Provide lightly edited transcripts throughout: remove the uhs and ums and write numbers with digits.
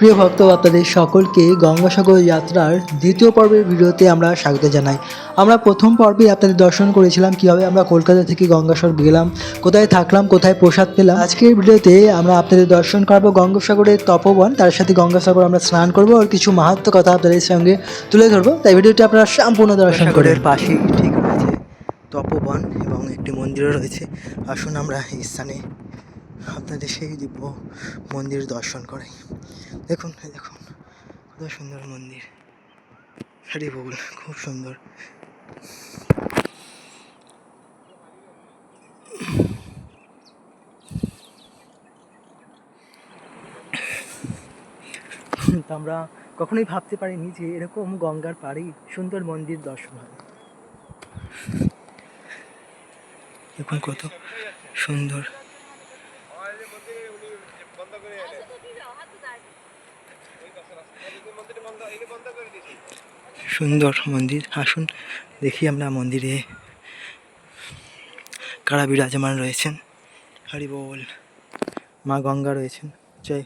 সুপ্রিয় ভক্ত, আপনাদের সকলকে গঙ্গাসাগর যাত্রার দ্বিতীয় পর্বের ভিডিওতে আমরা স্বাগত জানাই। আমরা প্রথম পর্বে আপনাদের দর্শন করেছিলাম কিভাবে আমরা কলকাতা থেকে গঙ্গাসাগর গেলাম, কোথায় থাকলাম, কোথায় প্রসাদ পেলাম। আজকের ভিডিওতে আমরা আপনাদের দর্শন করবো গঙ্গাসাগরের তপবন, তার সাথে গঙ্গাসাগর আমরা স্নান করবো আর কিছু মাহাত্ম্য কথা আপনাদের সঙ্গে তুলে ধরবো। তাই ভিডিওটি আপনারা সম্পূর্ণ দর্শন করেন। পাশেই ঠিক রয়েছে তপবন এবং একটি মন্দিরও রয়েছে। আসুন আমরা এই স্থানে আপনাদের সেই দিব্য মন্দির দর্শন করাই। দেখুন দেখুন কত সুন্দর মন্দির, হরি বল, খুব সুন্দর। তো আমরা কখনোই ভাবতে পারিনি যে এরকম গঙ্গার পাড়েই সুন্দর মন্দির দর্শন হয়। দেখুন কত সুন্দর সুন্দর মন্দির। আসুন দেখি আমরা মন্দিরে কারা বিরাজমান রয়েছেন। হরি বল, মা গঙ্গা রয়েছেন, জয়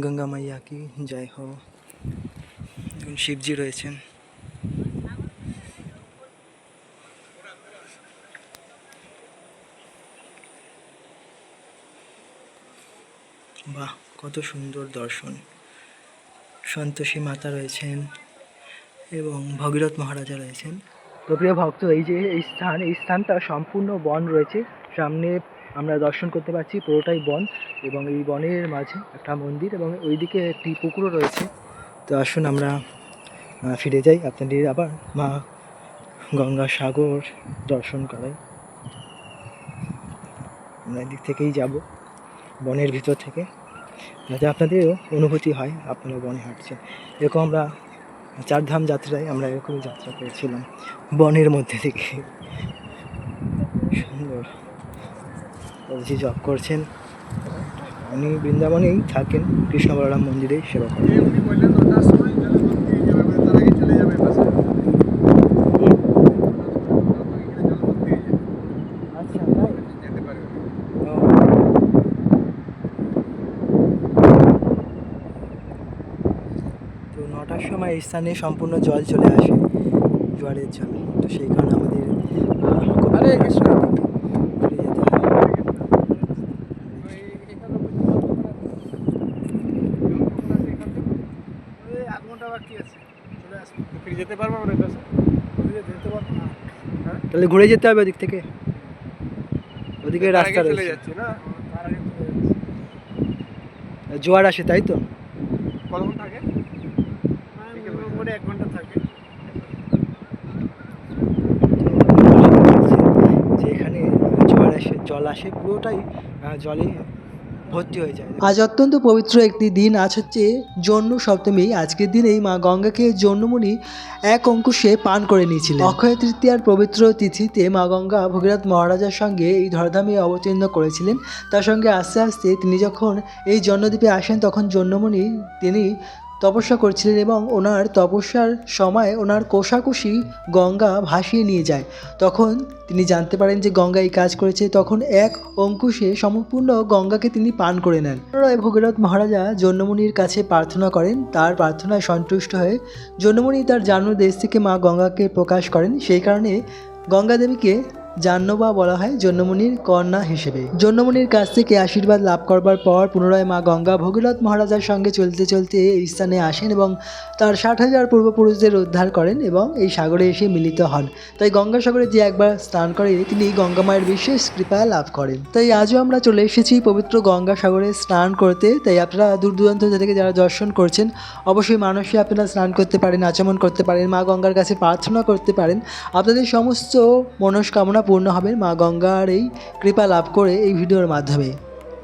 গঙ্গা মাইয়া কি জয় হো। শিবজি রয়েছেন, বাহ কত সুন্দর দর্শন। সন্তোষী মাতা রয়েছেন এবং ভগীরথ মহারাজা রয়েছেন। তো প্রিয় ভক্ত, এই যে এই স্থানটা সম্পূর্ণ বন রয়েছে। সামনে আমরা দর্শন করতে পারছি পুরোটাই বন, এবং এই বনের মাঝে একটা মন্দির এবং ওইদিকে একটি পুকুরও রয়েছে। তো আসুন আমরা ফিরে যাই, আপনাদের আবার মা গঙ্গাসাগর দর্শন করাই। আমরা এদিক থেকেই যাব, বনের ভিতর থেকে, যাতে আপনাদেরও অনুভূতি হয় আপনারা বনে হাঁটছেন। এরকম আমরা চারধাম যাত্রায় আমরা এরকমই যাত্রা করেছিলাম বনের মধ্যে থেকে। সুন্দর। প্রভুজি জপ করছেন, উনি বৃন্দাবনেই থাকেন, কৃষ্ণ বলরাম মন্দিরেই সেবা করেন। আচ্ছা তাই? তো 9টার সময় এই স্থানে সম্পূর্ণ জল চলে আসে, জোয়ারের জল। তো সেই কারণে আমাদের ফিরে যেতে হয়। তাহলে ঘুরে যেতে হবে ওদিক থেকে, ওদিকে রাস্তা চলে যাচ্ছে না, জোয়ার আসে তাই তো। কতক্ষণ থাকে? 1 ঘন্টা থাকে। যেখানে জোয়ার আসে, জল আসে, পুরোটাই জলে ভর্তি হয়ে যায়। আজ অত্যন্ত পবিত্র একটি দিন, আজ হচ্ছে জন্ম সপ্তমী। আজকের দিনেই মা গঙ্গাকে জন্মমুনি এক অঙ্কুশে পান করে নিয়েছিলেন। অক্ষয় তৃতীয়ার পবিত্র তিথিতে মা গঙ্গা ভগীরথ মহারাজার সঙ্গে এই ধরাধামে অবতীর্ণ করেছিলেন। তার সঙ্গে আস্তে আস্তে তিনি যখন এই জন্মদ্বীপে আসেন, তখন জন্মমুনি তিনি তপস্যা করছিলেন এবং ওনার তপস্যার সময় ওনার কোষাকুষি গঙ্গা ভাসিয়ে নিয়ে যায়। তখন তিনি জানতে পারেন যে গঙ্গা এই কাজ করেছে, তখন এক অঙ্কুশে সম্পূর্ণ গঙ্গাকে তিনি পান করে নেন। ভগীরথ মহারাজা জন্মমুনির কাছে প্রার্থনা করেন, তার প্রার্থনায় সন্তুষ্ট হয়ে জন্মমুনি তার জাহ্নদেশ থেকে মা গঙ্গাকে প্রকাশ করেন। সেই কারণে গঙ্গা দেবীকে জাহ্নবা বলা হয় জন্মমুনির কন্যা হিসেবে। জন্মমুনির কাছ থেকে আশীর্বাদ লাভ করবার পর পুনরায় মা গঙ্গা ভগীরথ মহারাজার সঙ্গে চলতে চলতে এই স্থানে আসেন এবং তার 60,000 পূর্বপুরুষদের উদ্ধার করেন এবং এই সাগরে এসে মিলিত হন। তাই গঙ্গাসাগরে যে একবার স্নান করে তিনি গঙ্গা মায়ের বিশেষ কৃপা লাভ করেন। তাই আজও আমরা চলে এসেছি পবিত্র গঙ্গাসাগরে স্নান করতে। তাই আপনারা দূর দূরান্ত থেকে যারা দর্শন করছেন, অবশ্যই মানসে আপনারা স্নান করতে পারেন, আচমন করতে পারেন, মা গঙ্গার কাছে প্রার্থনা করতে পারেন। আপনাদের সমস্ত মনস্কামনা পূর্ণ হবে মা গঙ্গার এই কৃপা লাভ করে এই ভিডিওর মাধ্যমে।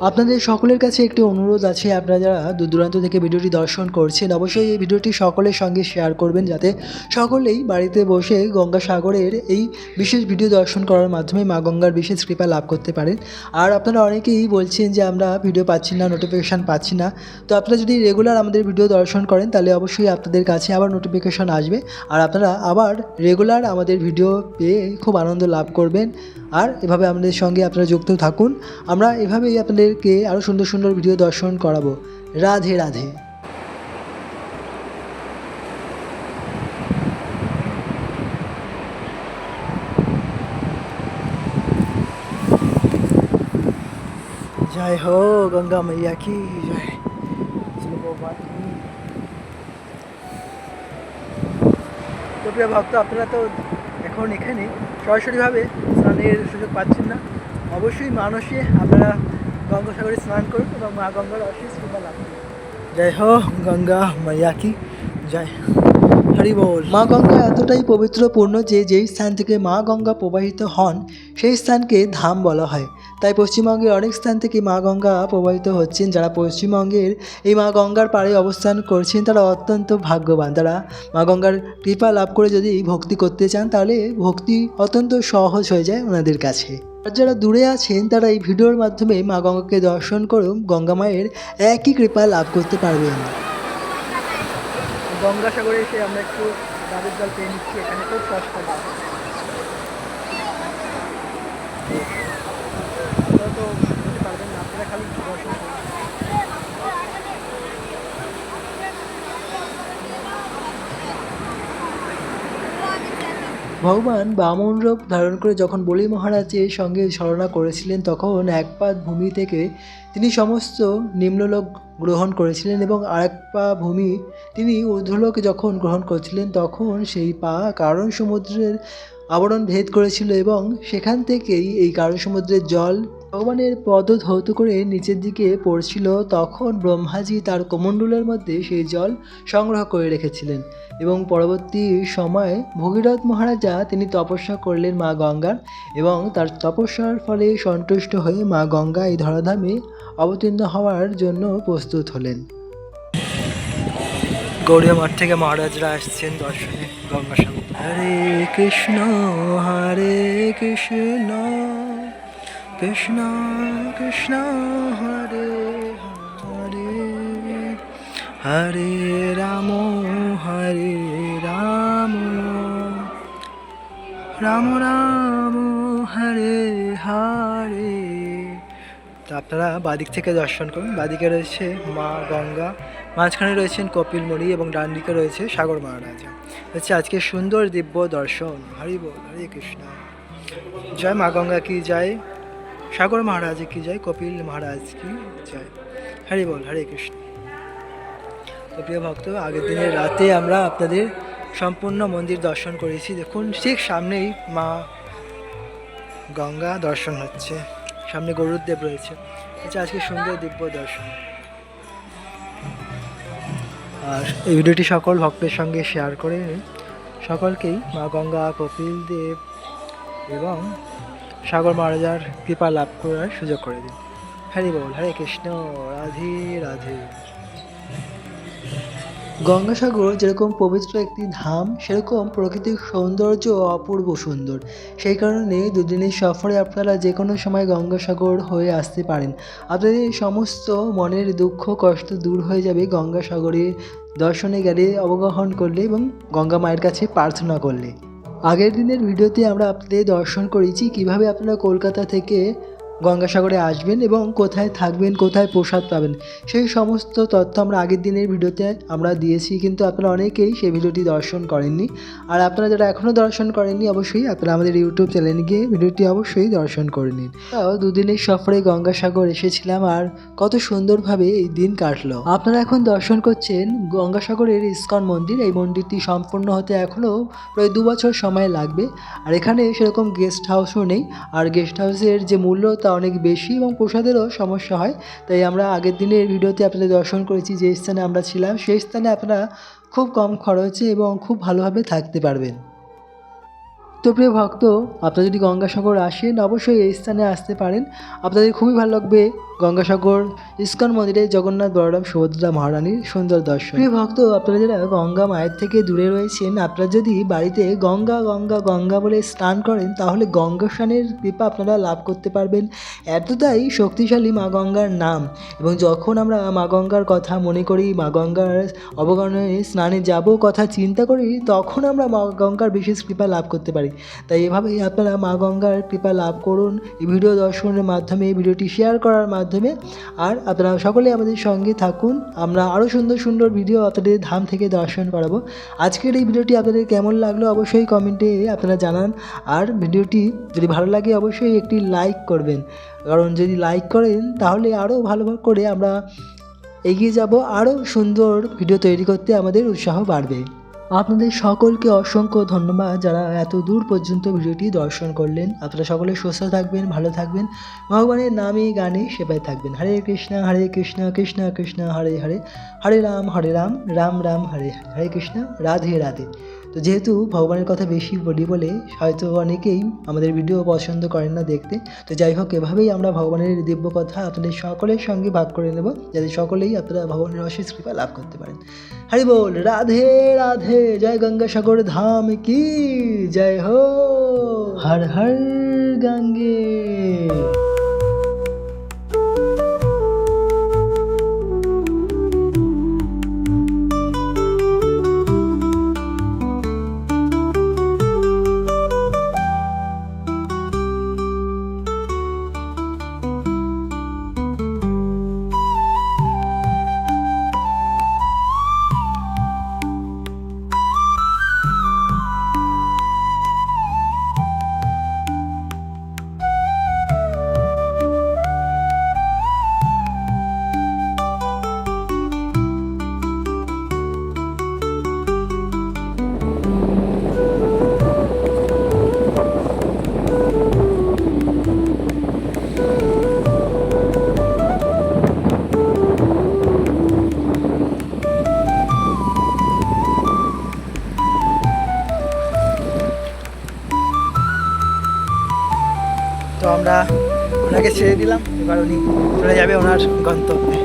আপনাদের সকলের কাছে একটি অনুরোধ আছে, আপনারা যারা দূর দূরান্ত থেকে ভিডিওটি দর্শন করছেন, অবশ্যই এই ভিডিওটি সকলের সঙ্গে শেয়ার করবেন, যাতে সকলেই বাড়িতে বসে গঙ্গাসাগরের এই বিশেষ ভিডিও দর্শন করার মাধ্যমে মা গঙ্গার বিশেষ কৃপা লাভ করতে পারেন। আর আপনারা অনেকেই বলছেন যে আমরা ভিডিও পাচ্ছি না, নোটিফিকেশান পাচ্ছি না। তো আপনারা যদি রেগুলার আমাদের ভিডিও দর্শন করেন, তাহলে অবশ্যই আপনাদের কাছে আবার নোটিফিকেশান আসবে, আর আপনারা আবার রেগুলার আমাদের ভিডিও পেয়ে খুব আনন্দ লাভ করবেন। আর এভাবে আমাদের সঙ্গে আপনারা যুক্ত থাকুন, আমরা এভাবেই আপনাদেরকে আরও সুন্দর সুন্দর ভিডিও দর্শন করাবো। রাধে রাধে। जय हो गंगा मैया की जय। তো প্রিয় ভক্ত, আপনারা তো এখন এখানে সরাসরিভাবে স্নানের সুযোগ পাচ্ছেন না। অবশ্যই মানসে আপনারা গঙ্গাসাগরে স্নান করুন এবং মা গঙ্গার অশেষ কৃপা লাভ করুন। জয় হো গঙ্গা মাইয়া কি জয়। হরি বল। মা গঙ্গা এতটাই পবিত্রপূর্ণ যে যেই স্থান থেকে মা গঙ্গা প্রবাহিত হন সেই স্থানকে ধাম বলা হয়। তাই পশ্চিমবঙ্গের অনেক স্থান থেকে মা গঙ্গা প্রবাহিত হচ্ছেন। যারা পশ্চিমবঙ্গের এই মা গঙ্গার পাড়ে অবস্থান করছেন তারা অত্যন্ত ভাগ্যবান। তারা মা গঙ্গার কৃপা লাভ করে যদি ভক্তি করতে চান তাহলে ভক্তি অত্যন্ত সহজ হয়ে যায় ওনাদের কাছে। আর যারা দূরে আছেন তারা এই ভিডিওর মাধ্যমে মা গঙ্গাকে দর্শন করে গঙ্গা মায়ের একই কৃপা লাভ করতে পারবেন। গঙ্গাসাগরে এসে আমরা একটু ডাবের জল পেয়ে নিচ্ছি। এখানে খুব সস্তা দাম। আপনারা তো বুঝতে পারবেন না, আপনারা খালি দর্শন করুন। ভগবান বামন রূপ ধারণ করে যখন বলি মহারাজের সঙ্গে ছলনা করেছিলেন তখন এক পা ভূমি থেকে তিনি সমস্ত নিম্নলোক গ্রহণ করেছিলেন এবং আরেক পা ভূমি তিনি ঊর্ধ্বলোকে যখন গ্রহণ করছিলেন তখন সেই পা কারণ সমুদ্রের আবরণ ভেদ করেছিল এবং সেখান থেকেই এই কারণ সমুদ্রের জল ভগবানের পদ ধৌত করে নিচের দিকে পড়ছিল। তখন ব্রহ্মাজি তার কমণ্ডলের মধ্যে সেই জল সংগ্রহ করে রেখেছিলেন এবং পরবর্তী সময়ে ভগীরথ মহারাজা তিনি তপস্যা করলেন মা গঙ্গার এবং তার তপস্যার ফলে সন্তুষ্ট হয়ে মা গঙ্গা এই ধরাধামে অবতীর্ণ হওয়ার জন্য প্রস্তুত হলেন। গৌড়িয়া মঠ থেকে মহারাজরা আসছেন দর্শনে গঙ্গাসাগর। হরে কৃষ্ণ কৃষ্ণ কৃষ্ণ হরে হরে হরে রাম রাম রাম হরে হরে। তো আপনারা বাদিক থেকে দর্শন করুন। বাদিকে রয়েছে মা গঙ্গা, মাঝখানে রয়েছেন কপিল মুনি এবং ডান দিকে রয়েছে সাগর মহারাজা। হচ্ছে আজকে সুন্দর দিব্য দর্শন। হরি বল। হরে কৃষ্ণ। জয় মা গঙ্গা কি জয়, সাগর মহারাজ কি জয়, কপিল মহারাজ কি জয়। হরি বল। হরে কৃষ্ণ। তো প্রিয় ভক্ত, আগের দিনের রাতে আমরা আপনাদের সম্পূর্ণ মন্দির দর্শন করেছি। দেখুন ঠিক সামনেই মা গঙ্গা দর্শন হচ্ছে, সামনে গরুদেব রয়েছে। আচ্ছা, আজকে সুন্দর দিব্য দর্শন। আর এই ভিডিওটি সকল ভক্তের সঙ্গে শেয়ার করে সকলকেই মা গঙ্গা, কপিল দেব এবং সাগর মহারাজার কৃপা লাভ করার সুযোগ করে দিন। হরি বল। হরে কৃষ্ণ। রাধে রাধে। গঙ্গাসাগর যেরকম পবিত্র একটি ধাম সেরকম প্রাকৃতিক সৌন্দর্য অপূর্ব সুন্দর। সেই কারণে দুদিনের সফরে আপনারা যে কোনো সময় গঙ্গাসাগর হয়ে আসতে পারেন। আপনাদের সমস্ত মনের দুঃখ কষ্ট দূর হয়ে যাবে গঙ্গাসাগরে দর্শনে গেলে, অবগাহন করলে এবং গঙ্গা মায়ের কাছে প্রার্থনা করলে। আগের দিনের ভিডিওতে আমরা আপনাদের দর্শন করেছি কিভাবে আপনারা কলকাতা থেকে গঙ্গাসাগরে আসবেন এবং কোথায় থাকবেন, কোথায় প্রসাদ পাবেন, সেই সমস্ত তথ্য আমরা আগের দিনের ভিডিওতে আমরা দিয়েছি, কিন্তু আপনারা অনেকেই সেই ভিডিওটি দর্শন করেননি। আর আপনারা যারা এখনও দর্শন করেননি অবশ্যই আপনারা আমাদের ইউটিউব চ্যানেলে গিয়ে ভিডিওটি অবশ্যই দর্শন করে নিন। তাও দুদিনের সফরে গঙ্গাসাগর এসেছিলাম আর কত সুন্দরভাবে এই দিন কাটলো। আপনারা এখন দর্শন করছেন গঙ্গাসাগরের ইস্কন মন্দির। এই মন্দিরটি সম্পূর্ণ হতে এখনও প্রায় 2 বছর সময় লাগবে। আর এখানে সেরকম গেস্ট হাউসও নেই, আর গেস্ট হাউসের যে মূল্য তা অনেক বেশি এবং প্রসাদেরও সমস্যা হয়। তাই আমরা আগের দিনের ভিডিওতে আপনাদের দর্শন করেছি যে স্থানে আমরা ছিলাম সেই স্থানে আপনারা খুব কম খরচে এবং খুব ভালোভাবে থাকতে পারবেন। তো প্রিয় ভক্ত, আপনারা যদি গঙ্গাসাগর আসেন অবশ্যই এই স্থানে আসতে পারেন। আপনাদের খুবই ভালো লাগবে গঙ্গাসাগর ইস্কন মন্দিরে জগন্নাথ বলরাম সুভদ্রা মহারানীর সুন্দর দর্শন। প্রিয় ভক্ত, আপনারা যারা গঙ্গা মায়ের থেকে দূরে রয়েছেন, আপনারা যদি বাড়িতে গঙ্গা গঙ্গা গঙ্গা বলে স্নান করেন তাহলে গঙ্গা স্নানের কৃপা আপনারা লাভ করতে পারবেন। এতটাই শক্তিশালী মা গঙ্গার নাম। এবং যখন আমরা মা গঙ্গার কথা মনে করি, মা গঙ্গার অবগণে স্নানে যাব কথা চিন্তা করি, তখন আমরা মা গঙ্গার বিশেষ কৃপা লাভ করতে পারি। তাই এভাবেই আপনারা মা গঙ্গার কৃপা লাভ করুন। এই ভিডিও দর্শনের মাধ্যমে, এই ভিডিওটি শেয়ার করার মাধ্যমে মাধ্যমে। আর আপনারা সকলে আমাদের সঙ্গে থাকুন, আমরা আরও সুন্দর সুন্দর ভিডিও আপনাদের ধাম থেকে দর্শন করাবো। আজকের এই ভিডিওটি আপনাদের কেমন লাগলো অবশ্যই কমেন্টে আপনারা জানান। আর ভিডিওটি যদি ভালো লাগে অবশ্যই একটি লাইক করবেন, কারণ যদি লাইক করেন তাহলে আরও ভালো করে আমরা এগিয়ে যাব, আরও সুন্দর ভিডিও তৈরি করতে আমাদের উৎসাহ বাড়বে। আপনাদের সকলকে অসংখ্য ধন্যবাদ যারা এত দূর পর্যন্ত ভিডিওটি দর্শন করলেন। আপনারা সকলে সুস্থ থাকবেন, ভালো থাকবেন, ভগবানের নামে গানে সেবায় থাকবেন। হরে কৃষ্ণ কৃষ্ণ কৃষ্ণ হরে হরে, হরে রাম রাম রাম হরে হরে, হরে কৃষ্ণ, রাধে রাধে। তো যেহেতু ভগবানের কথা বেশি বলি বলে হয়তো অনেকেই আমাদের ভিডিও পছন্দ করেন না দেখতে, তো যাই হোক এভাবেই আমরা ভগবানের দিব্য কথা আপনাদের সকলের সঙ্গে ভাগ করে নেব, যাতে সকলেই আপনারা ভগবানের অশেষ কৃপা লাভ করতে পারেন। হরি বল, রাধে রাধে, জয় গঙ্গাসাগর ধাম কি জয় হো, হর হর গঙ্গে। তো আমরা ওনাকে ছেড়ে দিলাম, এবার উনি চলে যাবে ওনার গন্তব্যে।